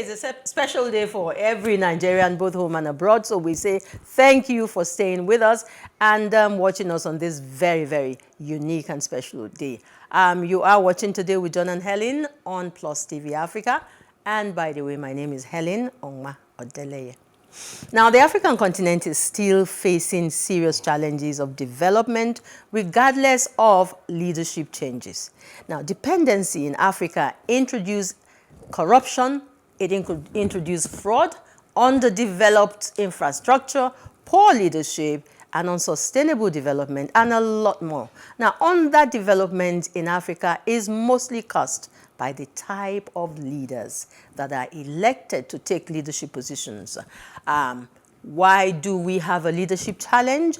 is a special day for every Nigerian, both home and abroad. So we say thank you for staying with us and watching us on this very, very unique and special day. You are watching Today with John and Helen on Plus TV Africa. And by the way, my name is Helen Ongma Odeleye. Now, the African continent is still facing serious challenges of development regardless of leadership changes. Now, dependency in Africa introduced corruption, it introduced fraud, underdeveloped infrastructure, poor leadership, and unsustainable development, and a lot more. Now, underdevelopment in Africa is mostly caused by the type of leaders that are elected to take leadership positions. Why do we have a leadership challenge?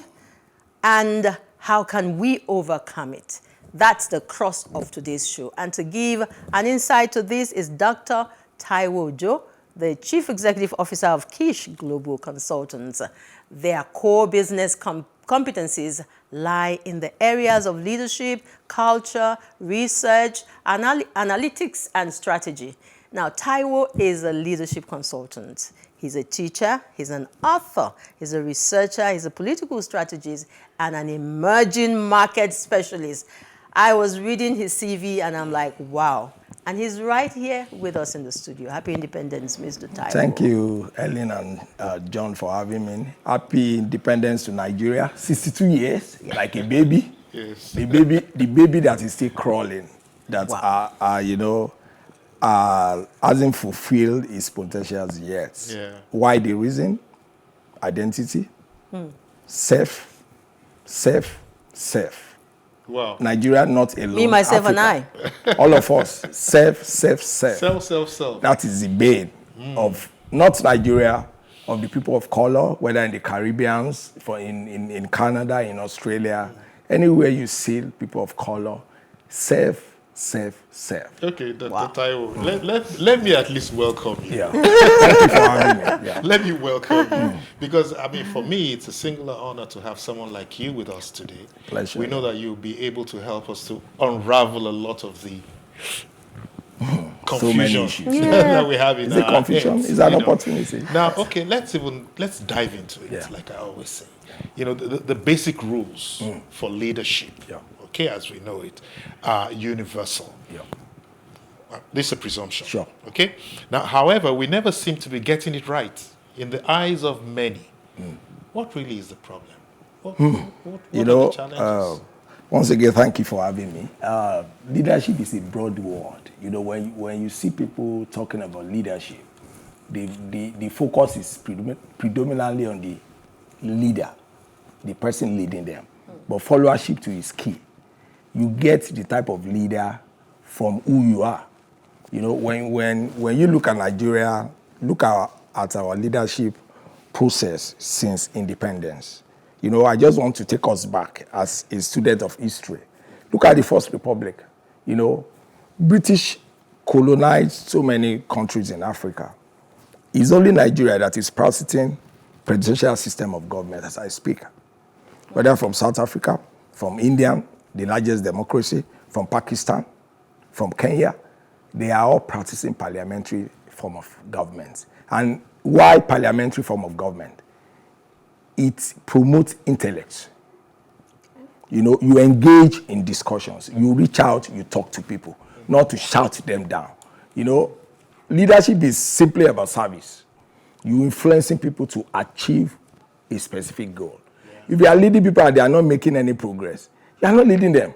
And how can we overcome it? That's the crux of today's show. And to give an insight to this is Dr. Taiwo, the Chief Executive Officer of Kish Global Consultants. Their core business competencies lie in the areas of leadership, culture, research, analytics, and strategy. Now, Taiwo is a leadership consultant. He's a teacher, he's an author, he's a researcher, he's a political strategist, and an emerging market specialist. I was reading his CV and I'm like, wow. And he's right here with us in the studio. Happy Independence, Mr. Taiwo. Thank you, Ellen and John, for having me. Happy Independence to Nigeria. 62 years, like a baby. Yes. The baby that is still crawling, that wow. Hasn't fulfilled its potentials yet. Yeah. Why the reason? Identity, self. Wow. Nigeria not alone. Me, myself, Africa, and I. all of us. Self. Self. That is the bane of not Nigeria, of the people of color, whether in the Caribbean, in Canada, in Australia, anywhere you see people of color, self. Okay, Dr. Wow. Taiwo, let me at least welcome you. Yeah. Thank you for having me. Yeah. Let me welcome you. Because, I mean, for me, it's a singular honor to have someone like you with us today. Pleasure. We know that you'll be able to help us to unravel a lot of the confusion So many issues. that we have in It's a our confusion. heads, It's an you know. opportunity. Now, okay, let's dive into it, Yeah. like I always say. You know, the basic rules for leadership, Yeah. okay, as we know it, are universal. Yeah. This is a presumption. Sure. Okay? Now, however, we never seem to be getting it right in the eyes of many. What really is the problem? What You are know, the challenges? once again, thank you for having me. Leadership is a broad word. You know, when you see people talking about leadership, the focus is predominantly on the leader, the person leading them. But followership too is key. You get the type of leader from who you are. You know, when you look at Nigeria, look at our leadership process since independence. You know, I just want to take us back as a student of history. Look at the First Republic. You know, British colonized so many countries in Africa. It's only Nigeria that is practicing presidential system of government as I speak. Whether from South Africa, from India, the largest democracy, from Pakistan, from Kenya, they are all practicing parliamentary form of government. And why parliamentary form of government? It promotes intellect. You know, you engage in discussions. You reach out, you talk to people, not to shout them down. You know, leadership is simply about service. You influencing people to achieve a specific goal. Yeah. If you are leading people and they are not making any progress, you are not leading them.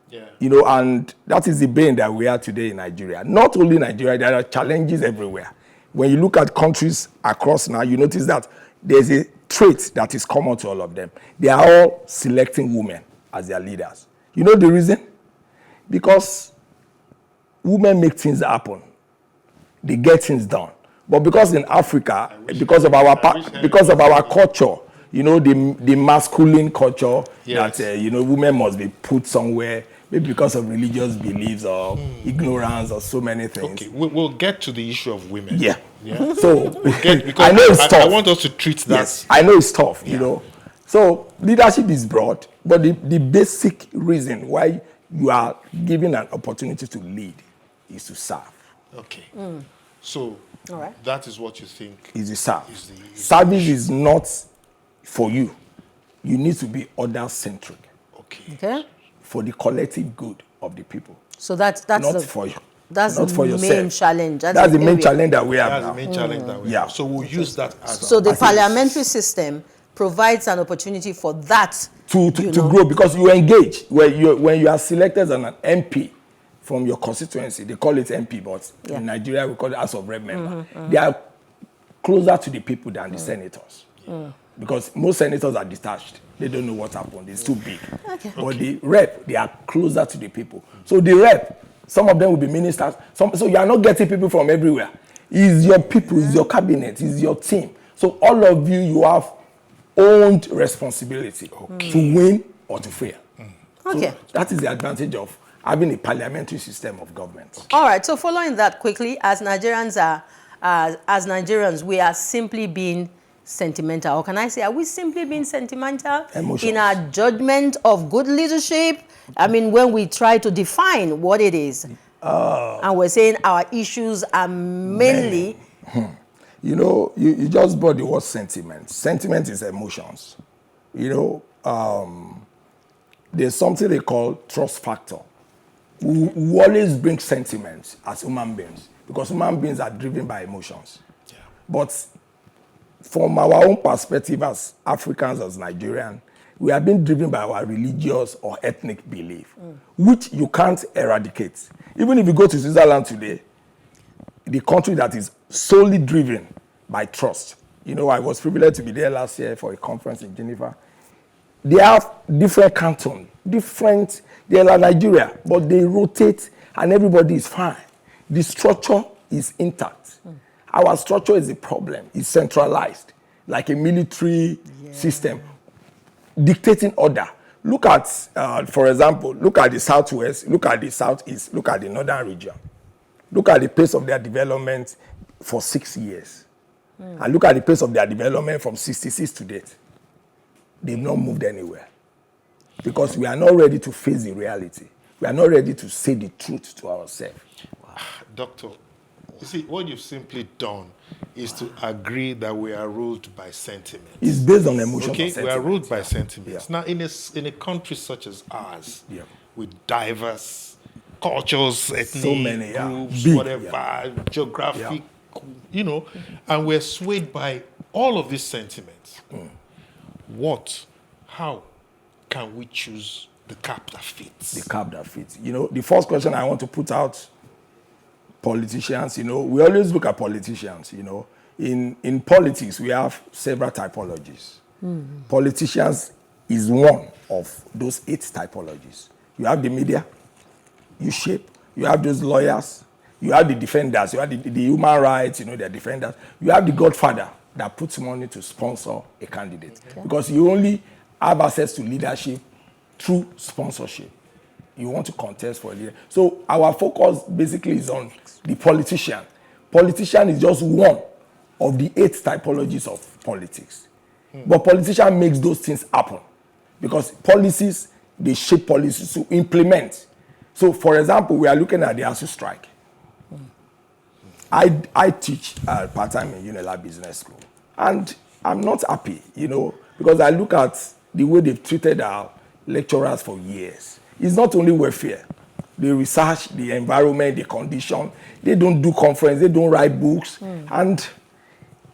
Yeah. You know, and that is the bane that we are today in Nigeria. Not only Nigeria, there are challenges everywhere. When you look at countries across now, you notice that there's a trait that is common to all of them. They are all selecting women as their leaders. You know the reason? Because women make things happen. They get things done. But because in Africa, because of our culture, you know, the masculine culture, yes, that, you know, women must be put somewhere, maybe because of religious beliefs or ignorance or so many things. Okay, we'll get to the issue of women. Yeah. Yeah. So, I know it's tough. I want us to treat that. Yes, I know it's tough, you know. So, leadership is broad, but the basic reason why you are given an opportunity to lead is to serve. Okay. So, All right. That is what you think Is the serve. is the Service is not for you. You need to be other-centric okay. Okay. for the collective good of the people. So that's Not the for you. that's Not the for main yourself. challenge. That's the main area. challenge that we have That's now. the main challenge that we Yeah. have. So we'll use that as So the as a- parliamentary system provides an opportunity for that to grow, because you engage when you are selected as an MP from your constituency. They call it MP, but Yeah. in Nigeria we call it House of Rep member. They are closer to the people than the senators, because most senators are detached. They don't know what happened. It's too big. Okay. But the rep, they are closer to the people. So the rep, some of them will be ministers. So you are not getting people from everywhere. It's your people, it's your cabinet, it's your team. So all of you have owned responsibility to win or to fail. Okay. So that is the advantage of having a parliamentary system of government. All right. So following that quickly, as Nigerians, we are simply being sentimental. Or can I say, are we simply being sentimental Emotions. in our judgment of good leadership? I mean, when we try to define what it is, and we're saying our issues are mainly. You know, you just brought the word sentiment. Sentiment is emotions. You know, there's something they call trust factor. We always bring sentiments as human beings, because human beings are driven by emotions. Yeah. But from our own perspective as Africans, as Nigerians, we are being driven by our religious or ethnic belief, which you can't eradicate. Even if you go to Switzerland today, the country that is solely driven by trust. You know, I was privileged to be there last year for a conference in Geneva. They have different cantons, they are like Nigeria, but they rotate and everybody is fine. The structure is intact. Our structure is a problem. It's centralized, like a military system, dictating order. Look at, for example, look at the Southwest, look at the Southeast, look at the Northern region. Look at the pace of their development for 6 years. And look at the pace of their development from 66 to date. They've not moved anywhere. Because we are not ready to face the reality. We are not ready to say the truth to ourselves. Doctor, you see, what you've simply done is to agree that we are ruled by sentiment. It's based on emotion. Okay, we are ruled by sentiments. Yeah. Now, in a country such as ours, Yeah. with diverse cultures, ethnic So many, yeah. groups, Big, whatever, geographic, you know, and we're swayed by all of these sentiments. How can we choose the cap that fits? The cap that fits. You know, the first question I want to put out, politicians, you know, we always look at politicians, you know. In politics, we have several typologies. Politicians is one of those 8 typologies. You have the media, you shape, you have those lawyers, you have the defenders, you have the human rights, you know, they're defenders. You have the godfather that puts money to sponsor a candidate. Okay. Because you only have access to leadership through sponsorship. You want to contest for a leader. So our focus basically is on the politician. Politician is just one of the 8 typologies of politics. But politician makes those things happen. Because policies, they shape policies to implement. So, for example, we are looking at the ASU strike. I teach part-time in Unilag Business School. And I'm not happy, you know, because I look at the way they've treated our lecturers for years. It's not only welfare. They research the environment, the condition. They don't do conference. They don't write books. And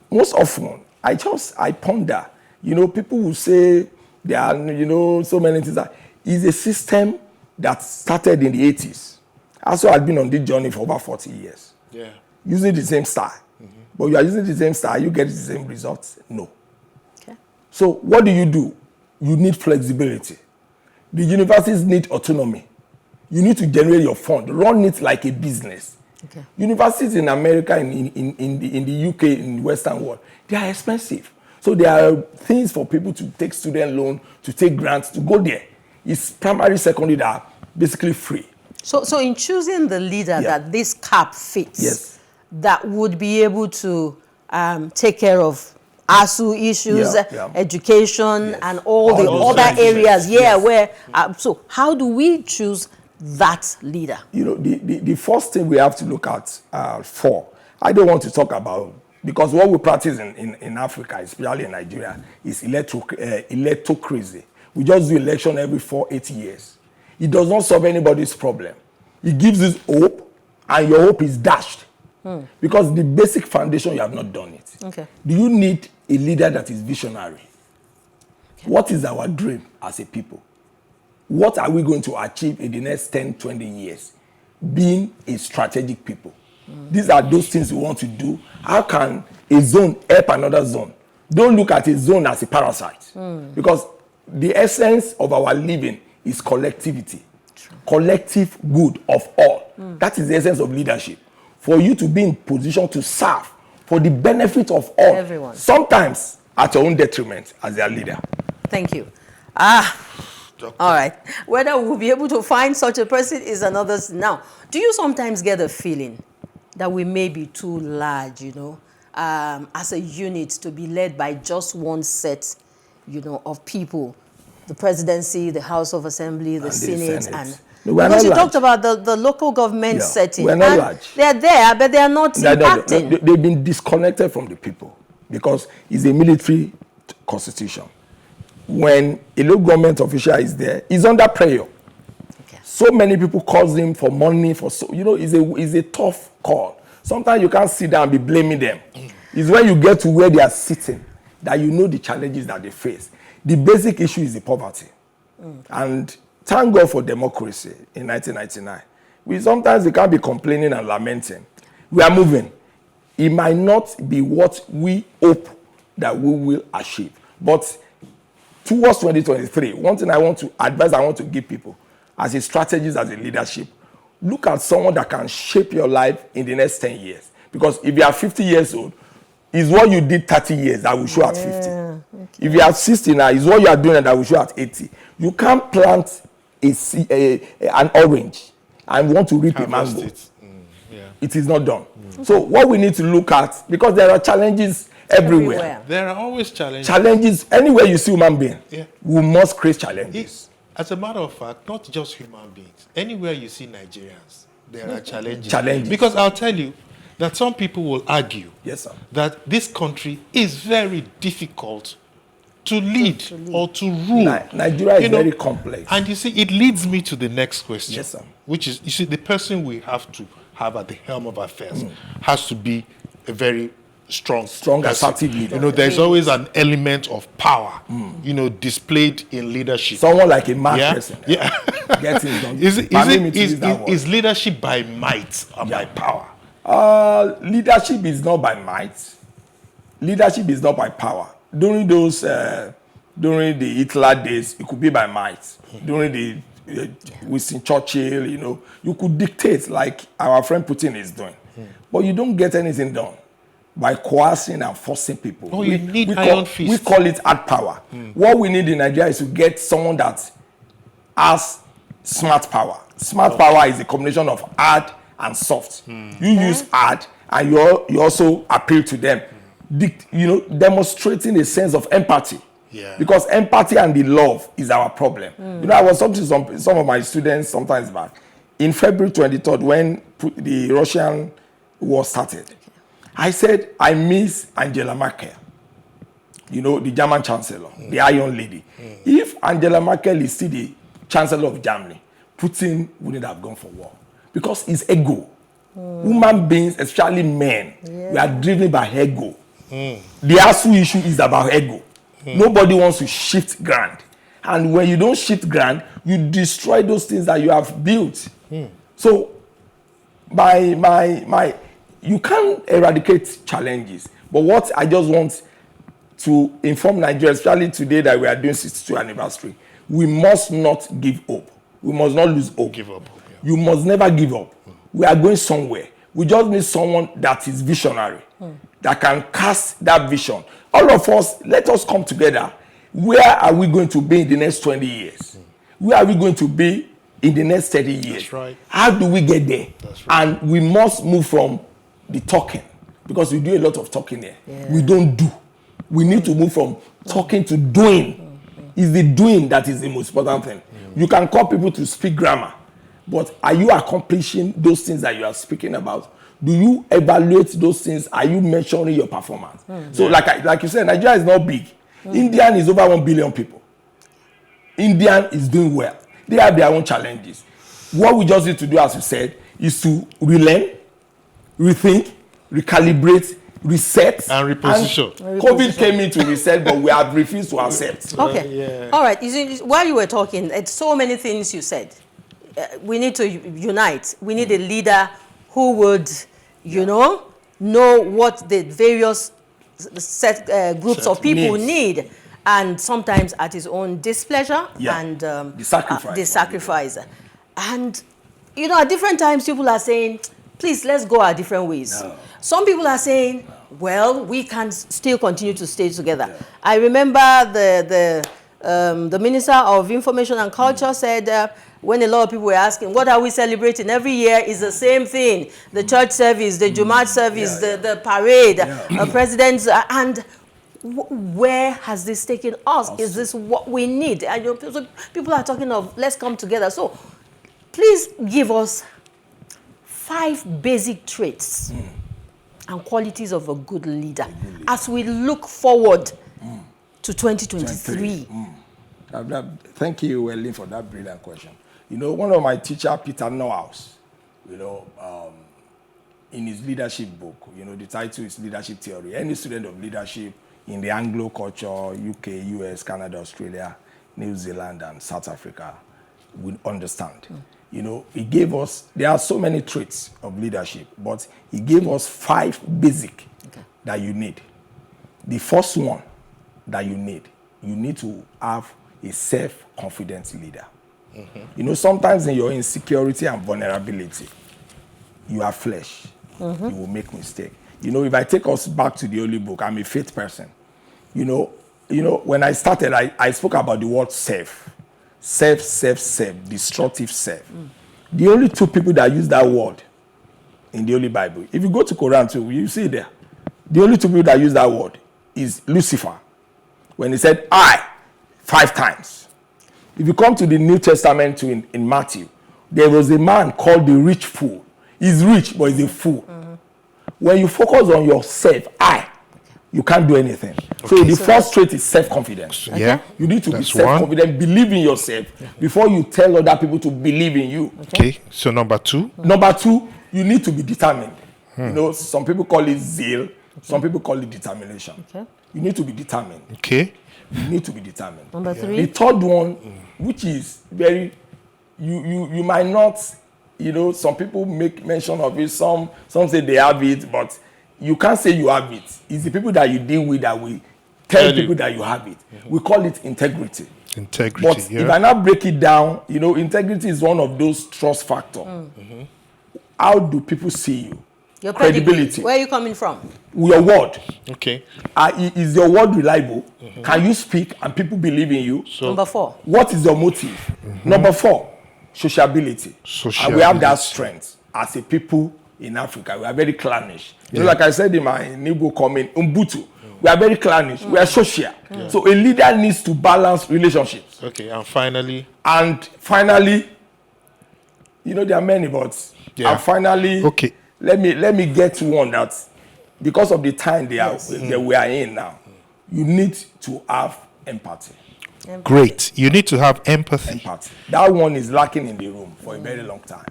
most often, I ponder, you know, people will say there are, you know, so many things. It's a system that started in the 80s. Also, I've been on this journey for over 40 years. Yeah. Using the same style. But you are using the same style, you get the same results? No. Okay. So what do? You need flexibility. The universities need autonomy. You need to generate your fund. Run it like a business. Okay. Universities in America, in the UK, in the Western world, they are expensive. So there are things for people to take student loan, to take grants, to go there. It's primary, secondary that are basically free. So in choosing the leader that this cap fits, that would be able to take care of ASU issues, education, and all the other areas, where, so how do we choose that leader? You know, the first thing we have to look at I don't want to talk about, because what we practice in Africa, especially in Nigeria, is electocracy. We just do election every 4-8 years. It does not solve anybody's problem. It gives us hope, and your hope is dashed. Because the basic foundation, you have not done it. Okay. Do you need a leader that is visionary? Okay. What is our dream as a people? What are we going to achieve in the next 10, 20 years? Being a strategic people. These are those things we want to do. How can a zone help another zone? Don't look at a zone as a parasite. Because the essence of our living is collectivity. True. Collective good of all. That is the essence of leadership. For you to be in position to serve for the benefit of all. Everyone. Sometimes at your own detriment as their leader. Thank you. All right. Whether we'll be able to find such a person is another. Now, do you sometimes get a feeling that we may be too large, you know, as a unit to be led by just one set, you know, of people? The presidency, the House of Assembly, the Senate, and... No, because you talked about the local government setting. We're not large. They're there, but they are not impacting. No, they've been disconnected from the people because it's a military constitution. When a local government official is there, he's under pressure. Okay. So many people call him for money, it's a tough call. Sometimes you can't sit down and be blaming them. It's when you get to where they are sitting that you know the challenges that they face. The basic issue is the poverty. And thank God for democracy in 1999. We can't be complaining and lamenting. We are moving. It might not be what we hope that we will achieve. But towards 2023, one thing I want to give people as a strategist, as a leadership, look at someone that can shape your life in the next 10 years. Because if you are 50 years old, it's what you did 30 years that will show at 50. Okay. If you are 60 now, it's what you are doing that will show at 80. You can't plant an orange and want to reap a mango. It is not done. So what we need to look at, because there are challenges everywhere. There are always challenges. Challenges anywhere you see human being. We must create challenges. As a matter of fact, not just human beings. Anywhere you see Nigerians, there are challenges. Because I'll tell you that some people will argue that this country is very difficult to lead or to rule. Nigeria is very complex. And you see, it leads me to the next question. Yes, sir. Which is, you see, the person we have to have at the helm of affairs has to be a very strong, assertive leader. You know, there's always an element of power, you know, displayed in leadership. Someone like a mad person. Gets it done. Is leadership by might or by power? Leadership is not by might. Leadership is not by power. During the Hitler days, it could be by might. During the Winston Churchill, you know, you could dictate like our friend Putin is doing. But you don't get anything done by coercing and forcing people. Oh, you need iron fist. We call it hard power. What we need in Nigeria is to get someone that has smart power. Smart power is a combination of hard and soft. You use hard and you also appeal to them. Demonstrating a sense of empathy. Because empathy and the love is our problem. You know, I was talking to some of my students sometimes back. In February 23rd, when the Russian war started, I said, I miss Angela Merkel. You know, the German chancellor, the Iron Lady. If Angela Merkel is still the chancellor of Germany, Putin wouldn't have gone for war. Because it's ego. Human beings, especially men, we are driven by ego. The ASU issue is about ego. Nobody wants to shift ground. And when you don't shift ground, you destroy those things that you have built. So, you can't eradicate challenges. But what I just want to inform Nigeria, especially today that we are doing 62th anniversary, we must not give up. We must not lose hope. Give up. You must never give up. We are going somewhere. We just need someone that is visionary, that can cast that vision. All of us, let us come together. Where are we going to be in the next 20 years? Where are we going to be in the next 30 years? That's right. How do we get there? That's right. And we must move from the talking, because we do a lot of talking here. We don't do. We need to move from talking to doing. It's the doing that is the most important thing. You can call people to speak grammar, but are you accomplishing those things that you are speaking about? Do you evaluate those things? Are you measuring your performance? So like you said, Nigeria is not big. India is over 1 billion people. India is doing well. They have their own challenges. What we just need to do, as you said, is to relearn, rethink, recalibrate, reset, and reposition. COVID came in to reset, but we have refused to accept. Okay. All right. You see, while you were talking, it's so many things you said. We need to unite. We need a leader who would, you know what the various groups of people need, and sometimes at his own displeasure and the sacrifice. And, you know, at different times, people are saying, please, let's go our different ways. No. Some people are saying, well, we can still continue to stay together. Yeah. I remember the Minister of Information and Culture said, when a lot of people were asking, what are we celebrating? Every year is the same thing. The church service, the Jumat service, the parade, presidents, and where has this taken us? Is this what we need? And so people are talking of, let's come together. So please give us 5 basic traits and qualities of a good leader as we look forward to 2023. Thank you, Welly, for that brilliant question. You know, one of my teacher, Peter Norhouse, you know, in his leadership book, you know, the title is Leadership Theory. Any student of leadership in the Anglo culture, UK, US, Canada, Australia, New Zealand, and South Africa will understand. You know, he gave us, there are so many traits of leadership, but he gave us 5 basic that you need. The first one that you need to have a self-confident leader. You know, sometimes in your insecurity and vulnerability, you are flesh. You will make mistakes. You know, if I take us back to the Holy Book, I'm a faith person. You know, when I started, I spoke about the word self. Self, destructive self. The only 2 people that use that word in the Holy Bible, if you go to Quran too, you see there, the only 2 people that use that word is Lucifer, when he said, I, 5 times. If you come to the New Testament too, in Matthew, there was a man called the rich fool. He's rich, but he's a fool. When you focus on yourself, you can't do anything. So the first trait is self-confidence. You need to be self-confident, believe in yourself before you tell other people to believe in you. Okay, so number 2? Number 2, you need to be determined. You know, some people call it zeal, some people call it determination. You need to be determined. You need to be determined. Number 3? The third one, which is very, you might not, you know, some people make mention of it, some say they have it, but you can't say you have it. It's the people that you deal with that will tell people that you have it. We call it integrity. But if I now break it down, you know, integrity is one of those trust factors. How do people see you? Your credibility. Where are you coming from? Your word. Okay. Is your word reliable? Can you speak and people believe in you? So, number 4. What is your motive? Number 4, sociability. And we have that strength as a people in Africa. We are very clannish. You know, like I said in my new book coming, Ubuntu, we are very clannish. We are social. So a leader needs to balance relationships. Okay, and finally, you know, there are many, but and finally, let me get to one that, because of the time we are in now, you need to have empathy. Great. You need to have empathy. That one is lacking in the room for a very long time.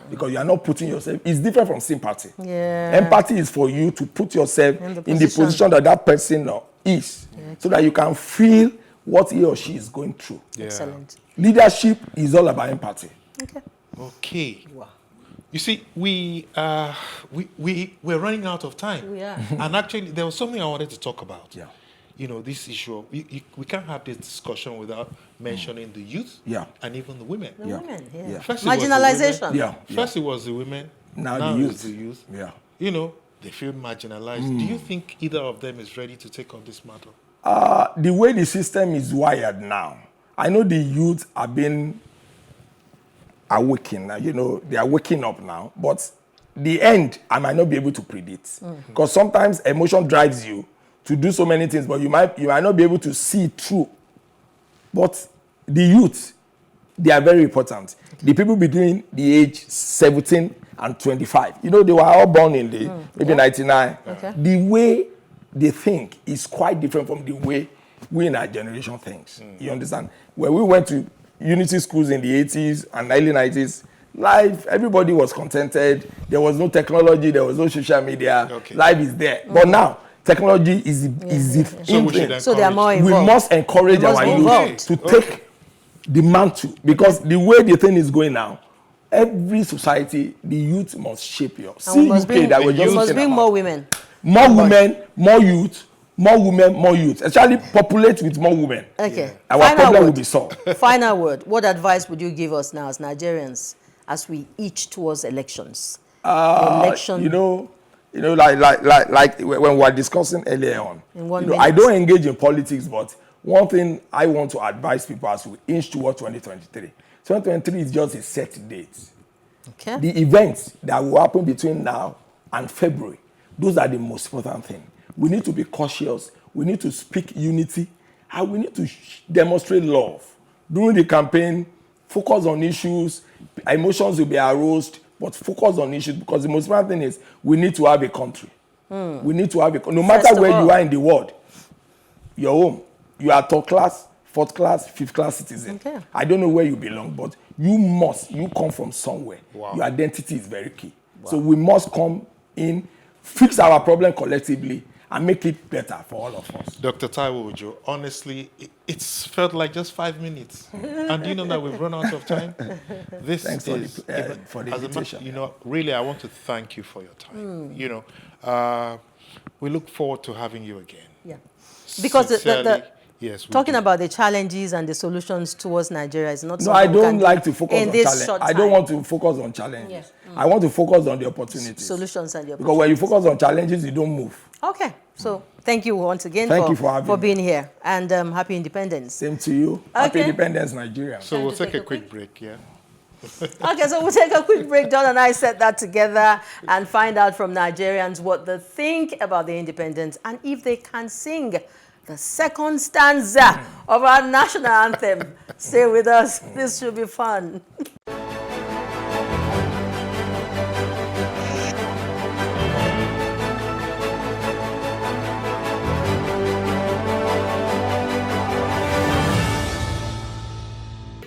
Because you are not putting yourself, it's different from sympathy. Empathy is for you to put yourself in the position that that person is, so that you can feel what he or she is going through. Excellent. Leadership is all about empathy. Okay. Wow. You see, we're running out of time. We are. And actually, there was something I wanted to talk about. you know, this issue, we can't have this discussion without mentioning the youth and even the women. The women, First marginalization. First it was the women, now the it's the youth. You know, they feel marginalized. Do you think either of them is ready to take on this matter? The way the system is wired now, I know the youth are being awakened. You know, they are waking up now, but the end, I might not be able to predict. Because sometimes emotion drives you to do so many things, but you might not be able to see it through. But the youth, They are very important. The people between the age 17 and 25, you know, they were all born in the maybe 99. Okay. The way they think is quite different from the way we in our generation thinks. You understand? When we went to unity schools in the 80s and early 90s, life, everybody was contented. There was no technology, there was no social media. Okay. Life is there. But now, technology is the So they are more we involved. must encourage our youth to take the mantle, because the way the thing is going now, every society, the youth must shape you. See UK that we're just must bring more women. More women, more youth, more women, more youth. Actually, populate with more women. Okay. Our problem will be solved. Final word. What advice would you give us now as Nigerians as we itch towards elections? You know, like when we were discussing earlier on. I don't engage in politics, but one thing I want to advise people as we inch towards 2023. 2023 is just a set date. Okay. The events that will happen between now and February, those are the most important thing. We need to be cautious. We need to speak unity. And we need to demonstrate love. During the campaign, focus on issues. Emotions will be aroused, but focus on issues, because the most important thing is we need to have a country. We need to have a country. No matter where you are in the world, your home, you are third class, fourth class, fifth class citizen. Okay. I don't know where you belong, but you come from somewhere. Wow. Your identity is very key. Wow. So we must come in, fix our problem collectively, and make it better for all of us. Dr. Taiwo, honestly, it's felt like just 5 minutes. And do you know that we've run out of time? Thanks for the invitation. You know, really, I want to thank you for your time. You know, we look forward to having you again. Yeah. Because yes, talking about the challenges and the solutions towards Nigeria is not. No, I don't like to focus on challenge. I don't want to focus on challenges. Yes. I want to focus on the opportunities. Solutions and the opportunities. Because when you focus on challenges, you don't move. Okay. So thank you once again for being here. And happy independence. Same to you. Okay. Happy independence, Nigeria. So we'll take a quick break, yeah? Okay, so we'll take a quick break. John and I set that together and find out from Nigerians what they think about the independence and if they can sing the second stanza of our national anthem. Stay with us. This should be fun.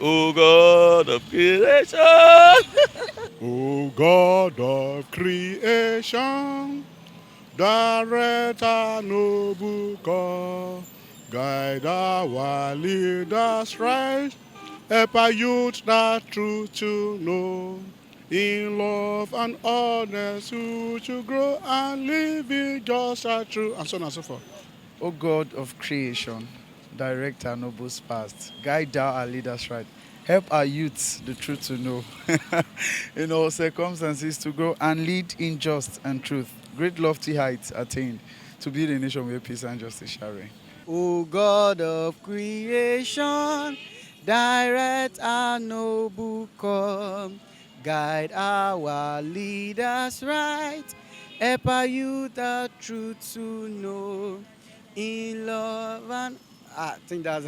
O God of creation, O God of creation, direct our noble cause, guide our leaders right, help our youth that truth to know, in love and honesty to grow and live in just and true, and so on and so forth. O God of creation, direct our noble paths, guide our leaders right, help our youths the truth to know, in all circumstances to grow and lead in just and truth, great lofty heights attained, to build a nation where peace and justice shall reign. O God of creation, direct our noble cause, guide our leaders right, help our youth the truth to know, in love and I think that's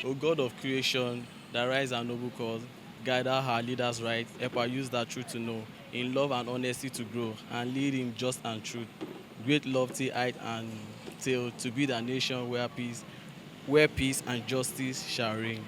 O God of creation, that rise our noble cause, guide our leaders right, help our use that truth to know, in love and honesty to grow, and lead in just and truth, great lofty height and till to be the nation where peace and justice shall reign.